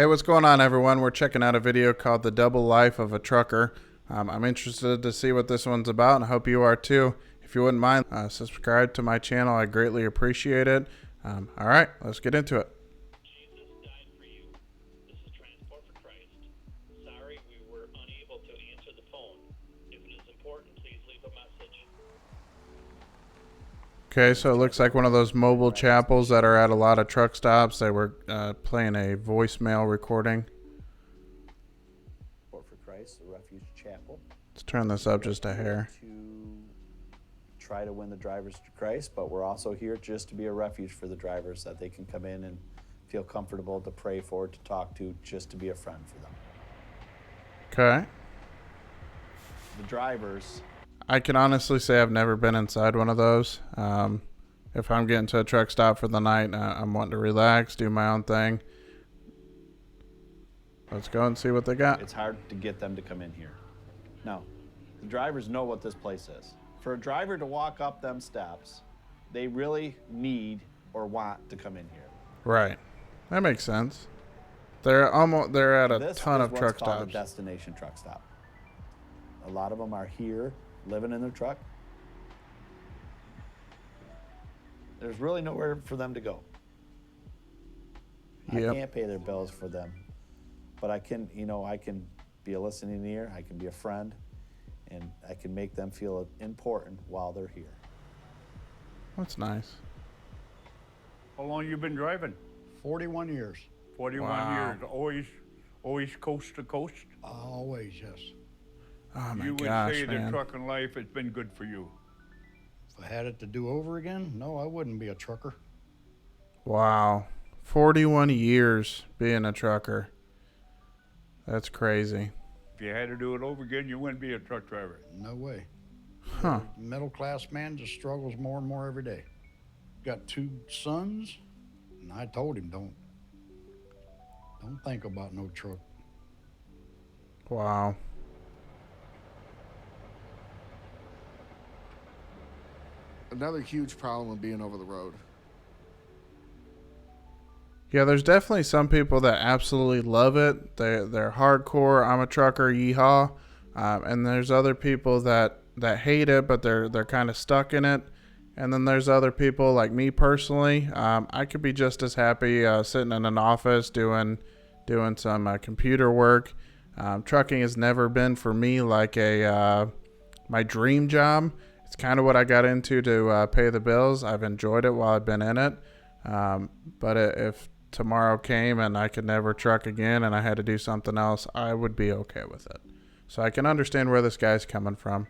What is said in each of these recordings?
Hey, what's going on, everyone? We're checking out a video called The Double Life of a Trucker. I'm interested to see what this one's about, and I hope you are too. If you wouldn't mind, subscribe to my channel. I greatly appreciate it. All right, let's get into it. Jesus died for you. This is Transport for Christ. Sorry we were unable to answer the phone. If it is important, please leave a message. Okay, so it looks like one of those mobile chapels that are at a lot of truck stops. They were playing a voicemail recording. For Christ, the Refuge Chapel. Let's turn this up just a hair. To try to win the drivers to Christ, but we're also here just to be a refuge for the drivers that they can come in and feel comfortable to pray for, to talk to, just to be a friend for them. Okay. The drivers. I can honestly say I've never been inside one of those. If I'm getting to a truck stop for the night, I'm wanting to relax, do my own thing. Let's go and see what they got. It's hard to get them to come in here. Now, the drivers know what this place is. For a driver to walk up them steps, they really need or want to come in here. Right. That makes sense. They're at a ton of truck This is what's called a stops. destination truck stop. A lot of them are here, living in their truck. There's really nowhere for them to go. Yep. I can't pay their bills for them, but I can be a listening ear, I can be a friend, and I can make them feel important while they're here. That's nice. How long you been driving? 41 years. 41 Wow. years. Always coast to coast? Always, yes. Oh my You would gosh, say the man. trucking life has been good for you. If I had it to do over again, no, I wouldn't be a trucker. Wow. 41 years being a trucker. That's crazy. If you had to do it over again, you wouldn't be a truck driver. No way. Huh. Middle class man just struggles more and more every day. Got 2 sons, and I told him don't think about no truck. Wow. Another huge problem with being over the road. Yeah, there's definitely some people that absolutely love it. They're hardcore. I'm a trucker, yeehaw. And there's other people that hate it, but they're kind of stuck in it. And then there's other people like me personally. I could be just as happy sitting in an office doing some computer work. Trucking has never been for me like my dream job. It's kind of what I got into to pay the bills. I've enjoyed it while I've been in it. But if tomorrow came and I could never truck again and I had to do something else, I would be okay with it. So I can understand where this guy's coming from.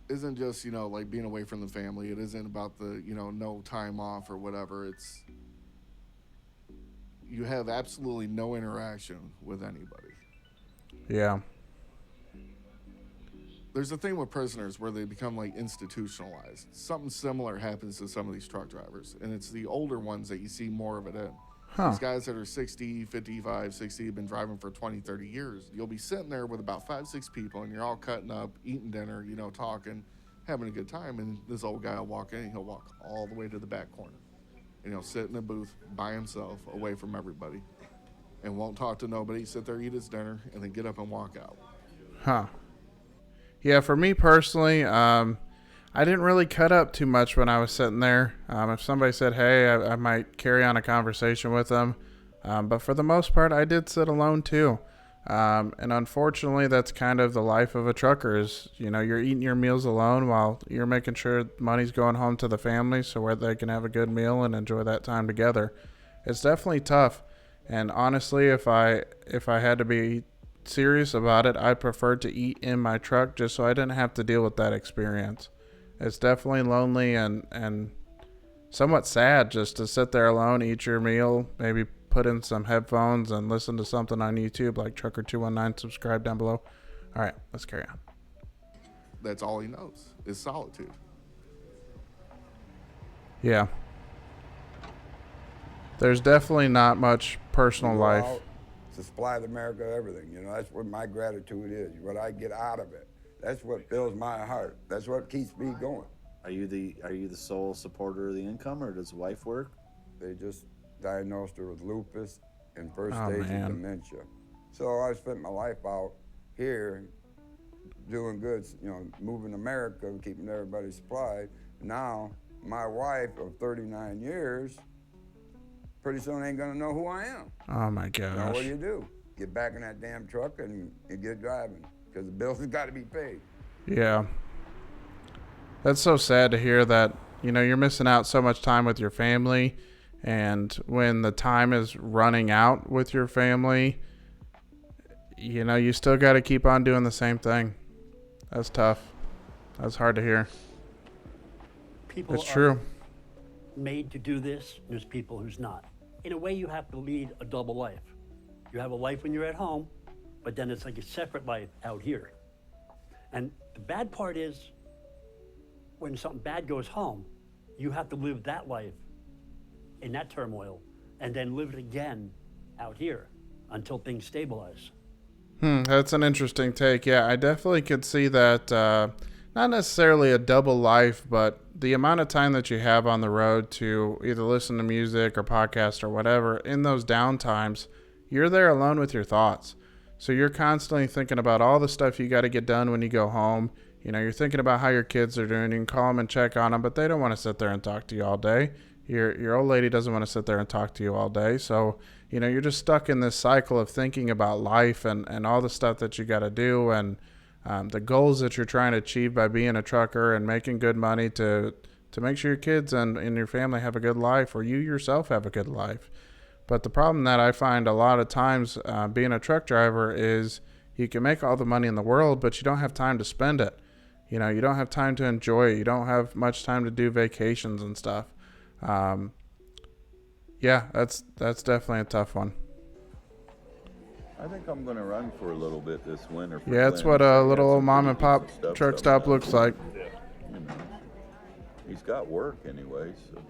Isn't just, like being away from the family. It isn't about the, no time off or whatever. It's, you have absolutely no interaction with anybody. Yeah. There's a thing with prisoners where they become like institutionalized. Something similar happens to some of these truck drivers, and it's the older ones that you see more of it in. Huh. These guys that are 60, 55, 60, have been driving for 20, 30 years. You'll be sitting there with about 5, 6 people, and you're all cutting up, eating dinner, talking, having a good time, and this old guy will walk in, and he'll walk all the way to the back corner, and he'll sit in a booth by himself, away from everybody, and won't talk to nobody, sit there, eat his dinner, and then get up and walk out. Huh. Yeah, for me personally, I didn't really cut up too much when I was sitting there. If somebody said, hey, I might carry on a conversation with them. But for the most part, I did sit alone too. And unfortunately, that's kind of the life of a trucker is, you're eating your meals alone while you're making sure money's going home to the family so where they can have a good meal and enjoy that time together. It's definitely tough. And honestly, if I had to be serious about it, I preferred to eat in my truck just so I didn't have to deal with that experience. It's definitely lonely and somewhat sad just to sit there alone, eat your meal, maybe put in some headphones and listen to something on YouTube like Trucker219. Subscribe down below. All right, let's carry on. That's all he knows is solitude. Yeah. There's definitely not much personal go life. out to supply the America everything. That's what my gratitude is, what I get out of it. That's what fills my heart. That's what keeps me going. Are you the sole supporter of the income, or does the wife work? They just diagnosed her with lupus, in first Oh, stage of man. dementia. So I spent my life out here doing good, you know, moving America, keeping everybody supplied. Now, my wife of 39 years, pretty soon ain't gonna know who I am. Oh my Now, what gosh. do? Get back in that damn truck and get driving, because the bills have got to be paid. Yeah. That's so sad to hear that, you're missing out so much time with your family. And when the time is running out with your family, you still got to keep on doing the same thing. That's tough. That's hard to hear. People It's are true. made to do this. There's people who's not. In a way, you have to lead a double life. You have a life when you're at home, but then it's like a separate life out here. And the bad part is, when something bad goes home, you have to live that life in that turmoil and then live it again out here until things stabilize. That's an interesting take. Yeah, I definitely could see that. Not necessarily a double life, but the amount of time that you have on the road to either listen to music or podcast or whatever, in those downtimes, you're there alone with your thoughts. So you're constantly thinking about all the stuff you got to get done when you go home. You're thinking about how your kids are doing. You can call them and check on them, but they don't want to sit there and talk to you all day. Your old lady doesn't want to sit there and talk to you all day. So, you're just stuck in this cycle of thinking about life and all the stuff that you got to do and the goals that you're trying to achieve by being a trucker and making good money to make sure your kids and your family have a good life, or you yourself have a good life. But the problem that I find a lot of times being a truck driver is you can make all the money in the world, but you don't have time to spend it. You don't have time to enjoy it. You don't have much time to do vacations and stuff. Yeah, that's definitely a tough one. I think I'm going to run for a little bit this winter. For Yeah, it's Glenn. what He a had little some mom pretty and pop decent stuff truck coming stop up. looks like. You know, he's got work anyway, so.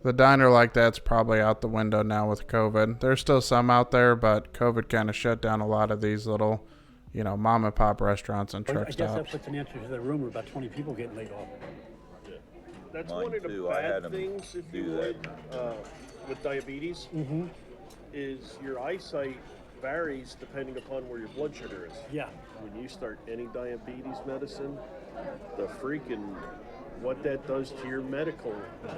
The diner like that's probably out the window now with COVID. There's still some out there, but COVID kind of shut down a lot of these little, mom and pop restaurants and I truck guess that stops. puts an answer to the rumor about 20 people getting laid off. That's Mine one of the too. I had bad 'em things, if you do would, that. with diabetes, is your eyesight varies depending upon where your blood sugar is. Yeah. When you start any diabetes medicine, the freaking what that does to your medical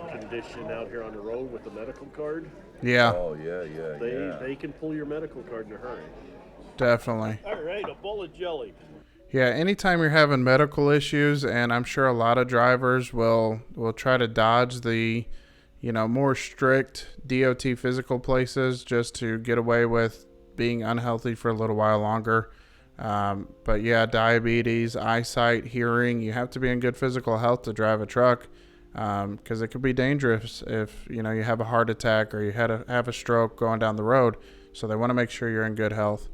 condition out here on the road with the medical card, Yeah, Oh, yeah. they can pull your medical card in a hurry. definitely. All right, a bowl of jelly. Yeah, anytime you're having medical issues, and I'm sure a lot of drivers will try to dodge the, more strict DOT physical places just to get away with being unhealthy for a little while longer. But yeah, diabetes, eyesight, hearing, you have to be in good physical health to drive a truck, because it could be dangerous if, you have a heart attack or you have a stroke going down the road. So they want to make sure you're in good health.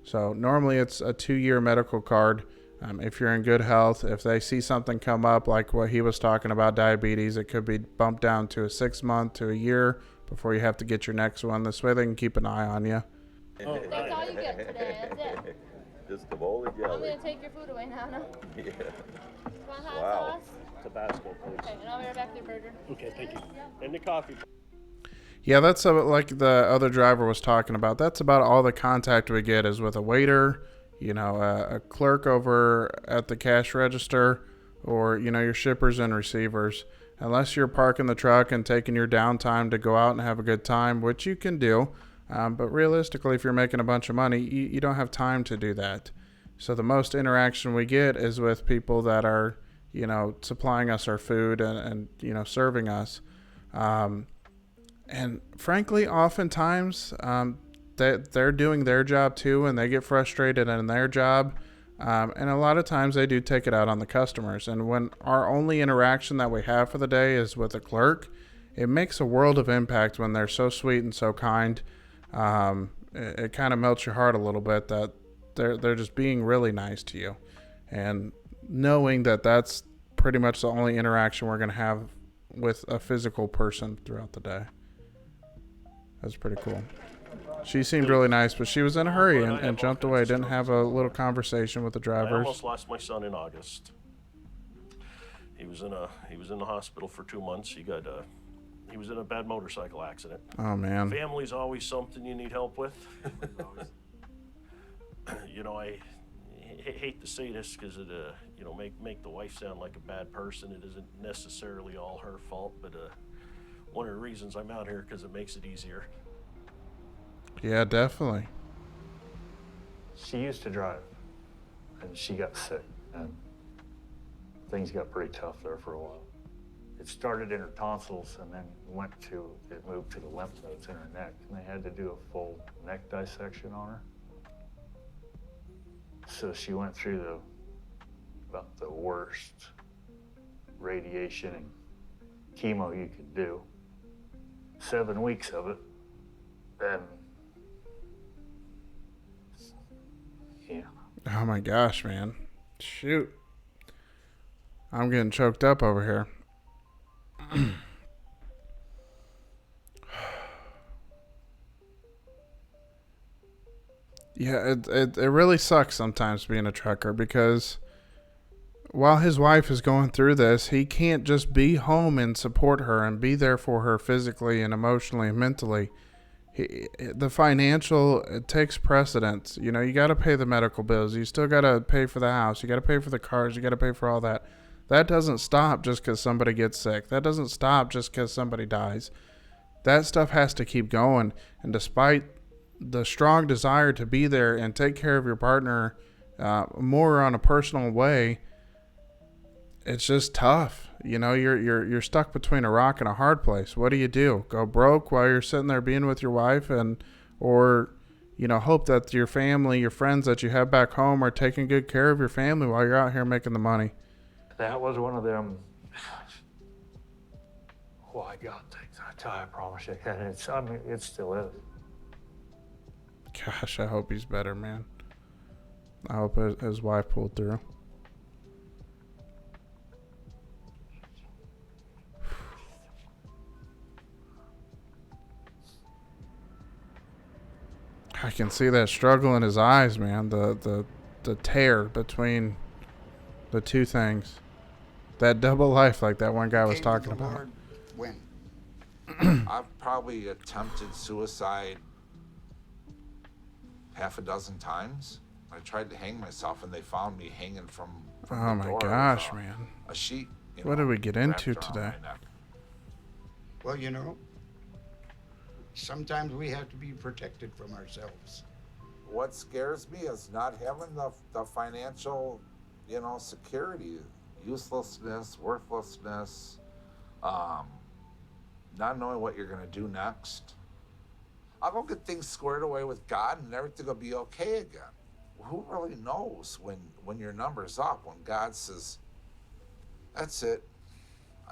So normally it's a 2-year medical card. If you're in good health, if they see something come up like what he was talking about, diabetes, it could be bumped down to a 6-month to a year before you have to get your next one. This way they can keep an eye on you. That's all you get today. That's it. Just a bowl of I'm jelly. gonna take your food away now. No. Yeah. Want hot Wow. sauce? Tabasco, please. Okay, and I'll be right back with your burger. Okay, thank you. And the coffee. Yeah, that's like the other driver was talking about. That's about all the contact we get is with a waiter, a clerk over at the cash register, or, your shippers and receivers. Unless you're parking the truck and taking your downtime to go out and have a good time, which you can do. But realistically, if you're making a bunch of money, you don't have time to do that. So the most interaction we get is with people that are, supplying us our food and serving us. And frankly, oftentimes, they're doing their job too, and they get frustrated in their job. And a lot of times they do take it out on the customers. And when our only interaction that we have for the day is with a clerk, it makes a world of impact when they're so sweet and so kind. It kind of melts your heart a little bit that they're just being really nice to you. And knowing that that's pretty much the only interaction we're going to have with a physical person throughout the day. That's pretty cool. She seemed really nice, but she was in a hurry and jumped away. Didn't have a little conversation with the I drivers. almost lost my son in August. He was in the hospital for 2 months. He got He was in a bad motorcycle accident. Oh man. Family's always something you need help with. You know, I hate to say this because it, you know, make the wife sound like a bad person. It isn't necessarily all her fault, but one of the reasons I'm out here because it makes it easier. Yeah, definitely. She used to drive, and she got sick, and things got pretty tough there for a while. It started in her tonsils, and then it moved to the lymph nodes in her neck, and they had to do a full neck dissection on her. So she went through about the worst radiation and chemo you could do. 7 weeks of it, and yeah. Oh my gosh, man. Shoot. I'm getting choked up over here. Yeah, it really sucks sometimes being a trucker, because while his wife is going through this, he can't just be home and support her and be there for her physically and emotionally and mentally. The financial, it takes precedence. You know, you got to pay the medical bills. You still got to pay for the house. You got to pay for the cars. You got to pay for all that. That doesn't stop just because somebody gets sick. That doesn't stop just because somebody dies. That stuff has to keep going. And despite the strong desire to be there and take care of your partner more on a personal way, it's just tough. You know, you're stuck between a rock and a hard place. What do you do? Go broke while you're sitting there being with your wife, or you know, hope that your family, your friends that you have back home are taking good care of your family while you're out here making the money. That was one of them, oh, I got things, I promise you. And it still is. Gosh, I hope he's better, man. I hope his wife pulled through. I can see that struggle in his eyes, man. The tear between the two things. That double life, like that one guy was talking about. When? I've probably attempted suicide half a dozen times. I tried to hang myself, and they found me hanging from Oh the door my gosh, with man. a sheet. What did we get into today? Well, you know, sometimes we have to be protected from ourselves. What scares me is not having the financial, you know, security, uselessness, worthlessness, not knowing what you're going to do next. I'll go get things squared away with God, and everything will be okay again. Who really knows when your number's up, when God says, that's it,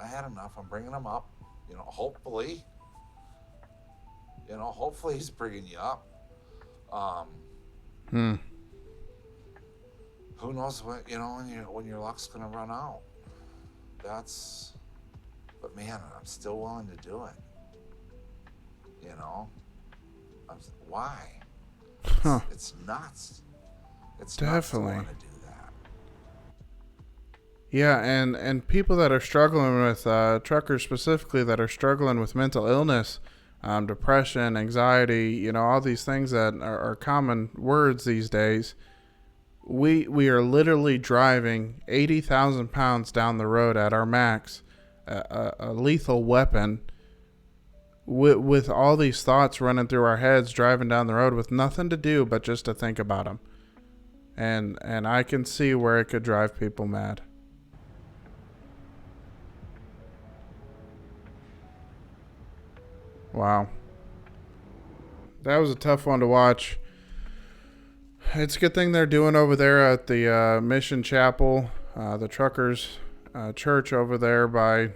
I had enough, I'm bringing him up, you know, hopefully he's bringing you up. Who knows what, you know, when your luck's gonna run out. But man, I'm still willing to do it. You know, why? It's nuts. It's Definitely. nuts to want to do that. Yeah, and people that are struggling with, truckers specifically that are struggling with mental illness, depression, anxiety, you know, all these things that are common words these days. We are literally driving 80,000 pounds down the road at our max, a lethal weapon, with all these thoughts running through our heads, driving down the road with nothing to do but just to think about them. And I can see where it could drive people mad. Wow. That was a tough one to watch. It's a good thing they're doing over there at the Mission Chapel, the truckers' church over there by,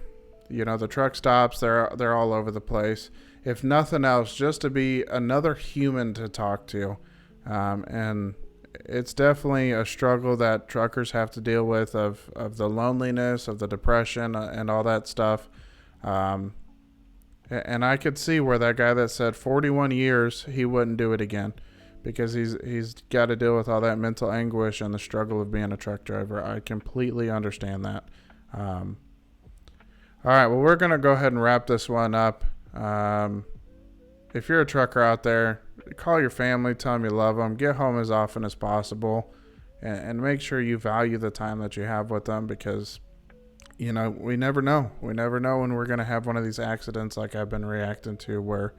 you know, the truck stops. They're all over the place. If nothing else, just to be another human to talk to. And it's definitely a struggle that truckers have to deal with of the loneliness, of the depression, and all that stuff. And I could see where that guy that said 41 years, he wouldn't do it again, because he's got to deal with all that mental anguish and the struggle of being a truck driver. I completely understand that. All right, well, we're going to go ahead and wrap this one up. If you're a trucker out there, call your family, tell them you love them, get home as often as possible, and make sure you value the time that you have with them, because, you know, we never know. We never know when we're going to have one of these accidents like I've been reacting to, where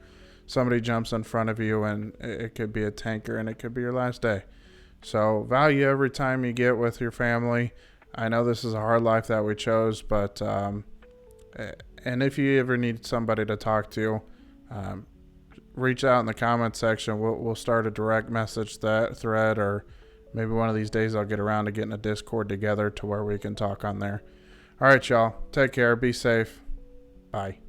somebody jumps in front of you and it could be a tanker and it could be your last day. So value every time you get with your family. I know this is a hard life that we chose, but and if you ever need somebody to talk to, reach out in the comment section. We'll start a direct message thread, or maybe one of these days I'll get around to getting a Discord together to where we can talk on there. All right, y'all. Take care. Be safe. Bye.